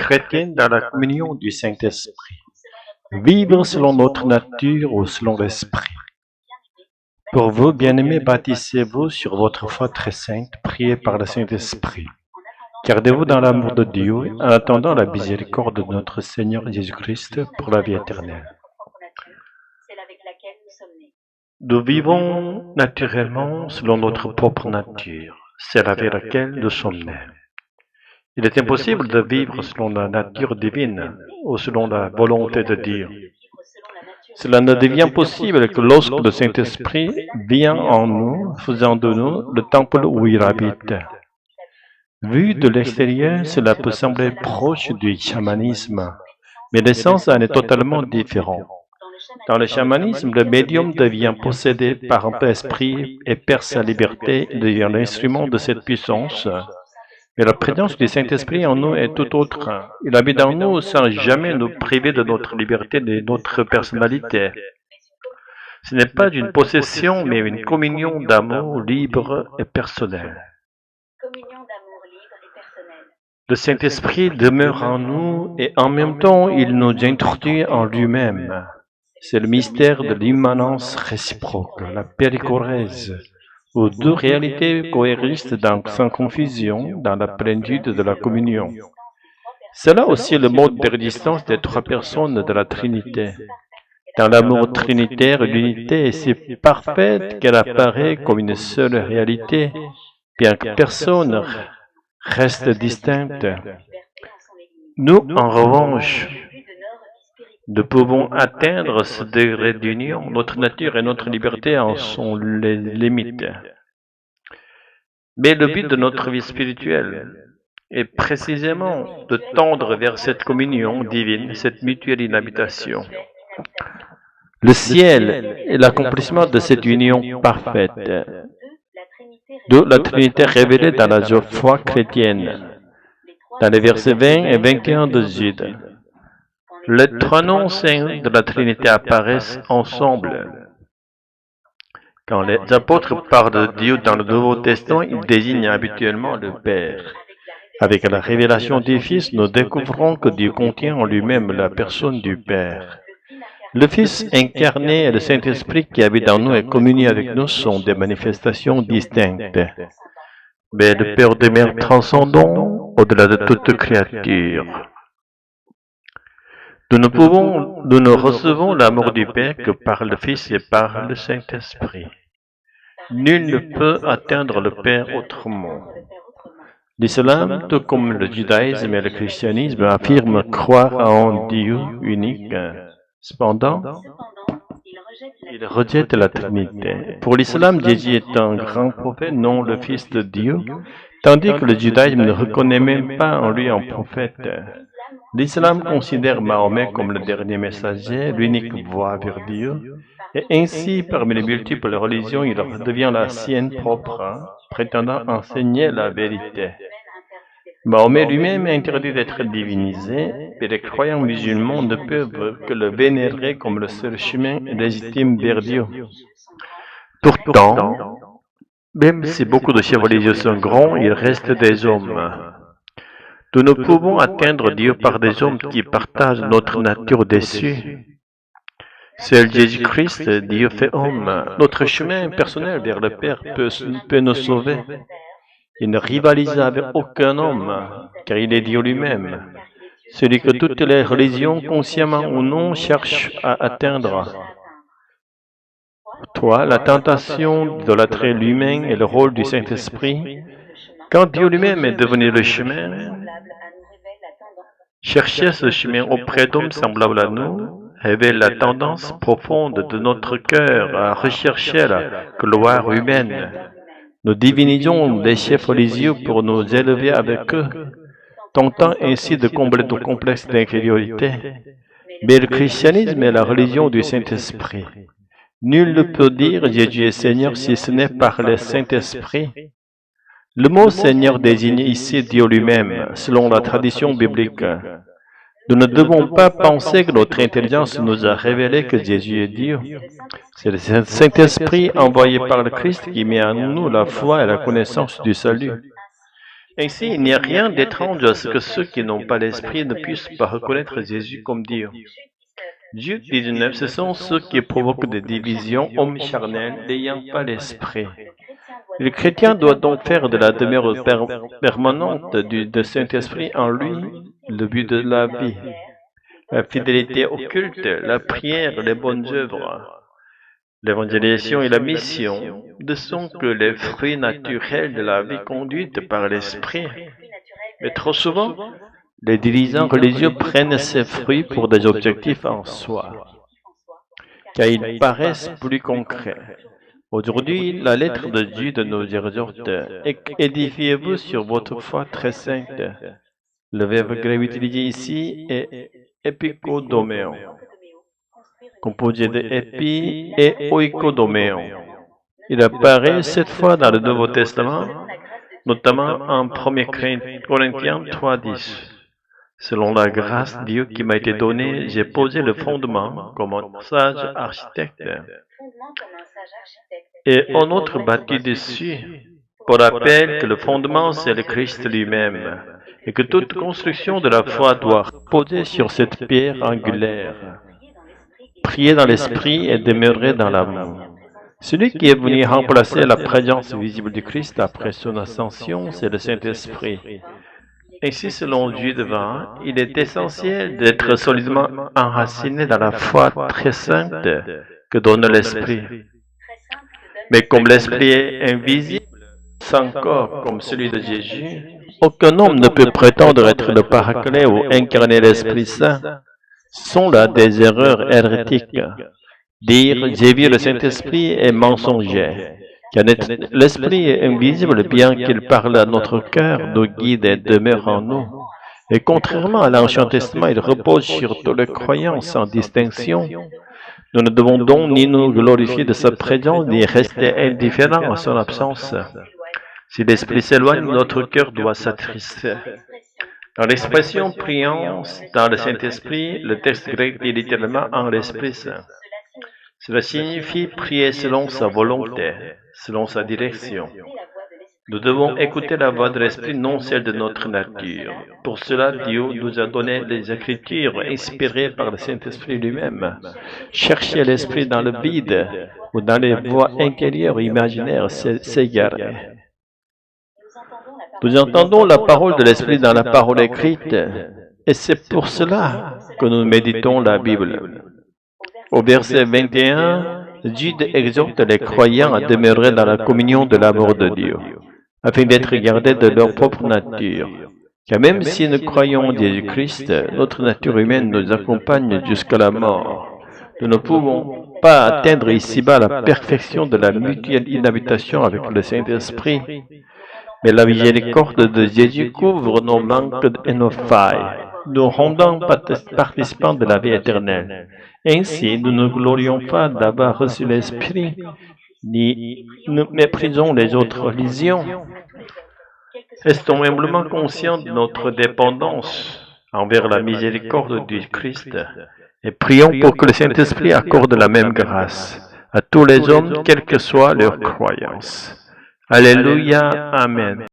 chrétienne dans la communion du Saint-Esprit. Vivre selon notre nature ou selon l'Esprit. Pour vous, bien-aimés, bâtissez-vous sur votre foi très sainte, priez par le Saint-Esprit. Gardez-vous dans l'amour de Dieu, en attendant la miséricorde de notre Seigneur Jésus-Christ pour la vie éternelle. Nous vivons naturellement selon notre propre nature, celle avec laquelle nous sommes nés. Il est impossible de vivre selon la nature divine ou selon la volonté de Dieu. Cela ne devient possible que lorsque le Saint-Esprit vient en nous, faisant de nous le temple où il habite. Vu de l'extérieur, cela peut sembler proche du chamanisme, mais l'essence en est totalement différente. Dans le chamanisme, le médium devient possédé par un esprit et perd sa liberté, il devient l'instrument de cette puissance. Mais la présence du Saint-Esprit en nous est tout autre. Il habite en nous sans jamais nous priver de notre liberté et de notre personnalité. Ce n'est pas une possession, mais une communion d'amour libre et personnel. Le Saint-Esprit demeure en nous et en même temps, il nous introduit en lui-même. C'est le mystère de l'immanence réciproque, la périchorèse, où deux réalités coexistent sans confusion dans la plénitude de la communion. C'est là aussi le mode d'existence des trois personnes de la Trinité. Dans l'amour trinitaire, l'unité est si parfaite qu'elle apparaît comme une seule réalité, bien que personne reste distincte. Nous, en revanche, nous pouvons atteindre ce degré d'union. Notre nature et notre liberté en sont les limites. Mais le but de notre vie spirituelle est précisément de tendre vers cette communion divine, cette mutuelle inhabitation. Le ciel est l'accomplissement de cette union parfaite, de la Trinité révélée dans la foi chrétienne, dans les versets 20 et 21 de Jude. Les trois noms saints de la Trinité apparaissent ensemble. Quand les apôtres parlent de Dieu dans le Nouveau Testament, ils désignent habituellement le Père. Avec la révélation du Fils, nous découvrons que Dieu contient en lui-même la personne du Père. Le Fils incarné et le Saint-Esprit qui habite en nous et communie avec nous sont des manifestations distinctes. Mais le Père demeure transcendant au-delà de toute créature. Nous ne recevons l'amour du Père que par le Fils et par le Saint-Esprit. Nul ne peut atteindre le Père autrement. L'islam, tout comme le judaïsme et le christianisme, affirment croire en un Dieu unique. Cependant, il rejette la Trinité. Pour l'islam, Jésus est un grand prophète, non le Fils de Dieu, tandis que le judaïsme ne reconnaît même pas en lui un prophète. L'islam considère Mahomet comme le dernier messager, l'unique voie vers Dieu, et ainsi, parmi les multiples religions, il devient la sienne propre, prétendant enseigner la vérité. Mahomet lui-même est interdit d'être divinisé, et les croyants musulmans ne peuvent que le vénérer comme le seul chemin légitime vers Dieu. Pourtant, même si beaucoup de chefs religieux sont grands, il reste des hommes. Nous ne pouvons atteindre Dieu par des hommes qui partagent notre nature déçue. Seul Jésus-Christ, Dieu fait homme. Notre chemin personnel vers le Père peut nous sauver. Il ne rivalise avec aucun homme, car il est Dieu lui-même, celui que toutes les religions, consciemment ou non, cherchent à atteindre. Toi, la tentation d'idolâtrer l'humain et le rôle du Saint-Esprit, quand Dieu lui-même est devenu le chemin, chercher ce chemin auprès d'hommes semblables à nous révèle la tendance profonde de notre cœur à rechercher la gloire humaine. Nous divinisons les chefs religieux pour nous élever avec eux, tentant ainsi de combler nos complexes d'infériorité. Mais le christianisme est la religion du Saint-Esprit. Nul ne peut dire Jésus est Seigneur si ce n'est par le Saint-Esprit. Le mot Seigneur désigne ici Dieu lui-même, selon la tradition biblique. Nous ne devons pas penser que notre intelligence nous a révélé que Jésus est Dieu. C'est le Saint-Esprit envoyé par le Christ qui met en nous la foi et la connaissance du salut. Ainsi, il n'y a rien d'étrange à ce que ceux qui n'ont pas l'esprit ne puissent pas reconnaître Jésus comme Dieu. Jude 19, ce sont ceux qui provoquent des divisions, hommes charnels, n'ayant pas l'esprit. Le chrétien doit donc faire de la demeure permanente du Saint-Esprit en lui le but de la vie. La fidélité au culte, la prière, les bonnes œuvres. L'évangélisation et la mission ne sont que les fruits naturels de la vie conduite par l'Esprit. Mais trop souvent, les dirigeants religieux prennent ces fruits pour des objectifs en soi, car ils paraissent plus concrets. Aujourd'hui, la lettre de Jude nous exhorte, édifiez-vous sur votre foi très sainte. Le verbe grec utilisé ici est epikodoméon, composé de épi et oikodoméon. Il apparaît cette fois dans le Nouveau Testament, notamment en 1 Corinthiens 3,10. Selon la grâce de Dieu qui m'a été donnée, j'ai posé le fondement comme un sage architecte. Et un autre bâti dessus. Pour rappel que le fondement c'est le Christ lui-même, et que toute construction de la foi doit reposer sur cette pierre angulaire. Priez dans l'esprit et demeurez dans l'amour. Celui qui est venu remplacer la présence visible du Christ après son ascension, c'est le Saint-Esprit. Ainsi, selon Jude 20, il est essentiel d'être solidement enraciné dans la foi très sainte que donne l'Esprit. Mais comme l'Esprit est invisible, sans corps comme celui de Jésus, aucun homme ne peut prétendre être le Paraclet ou incarner l'Esprit Saint. Ce sont là des erreurs hérétiques. Dire « j'ai vu le Saint-Esprit » est mensonger. Car l'Esprit est invisible bien qu'il parle à notre cœur, nous guide et demeure en nous. Et contrairement à l'Ancien Testament, il repose sur tous les croyants sans distinction. Nous ne devons donc ni nous glorifier de sa présence, ni rester indifférents à son absence. Si l'Esprit s'éloigne, notre cœur doit s'attrister. Dans l'expression « prions dans le Saint-Esprit », le texte grec dit littéralement « en l'Esprit Saint ». Cela signifie prier selon sa volonté, selon sa direction. Nous devons écouter la voix de l'Esprit, non celle de notre nature. Pour cela, Dieu nous a donné les Écritures inspirées par le Saint-Esprit lui-même. Chercher l'Esprit dans le vide ou dans les voies intérieures imaginaires, c'est s'égarer. Nous entendons la parole de l'Esprit dans la parole écrite, et c'est pour cela que nous méditons la Bible. Au verset 21, Jude exhorte les croyants à demeurer dans la communion de l'amour de Dieu, afin d'être gardés de leur propre nature. Car même si nous croyons en Jésus-Christ, notre nature humaine nous accompagne jusqu'à la mort. Nous ne pouvons pas atteindre ici-bas la perfection de la mutuelle inhabitation avec le Saint-Esprit. Mais la miséricorde de Jésus couvre nos manques et nos failles, nous rendant participants de la vie éternelle. Ainsi, nous ne glorions pas d'avoir reçu l'Esprit, ni nous méprisons les autres religions. Restons humblement conscients de notre dépendance envers la miséricorde du Christ et prions pour que le Saint-Esprit accorde la même grâce à tous les hommes, quelle que soit leur croyance. Alléluia, Amen.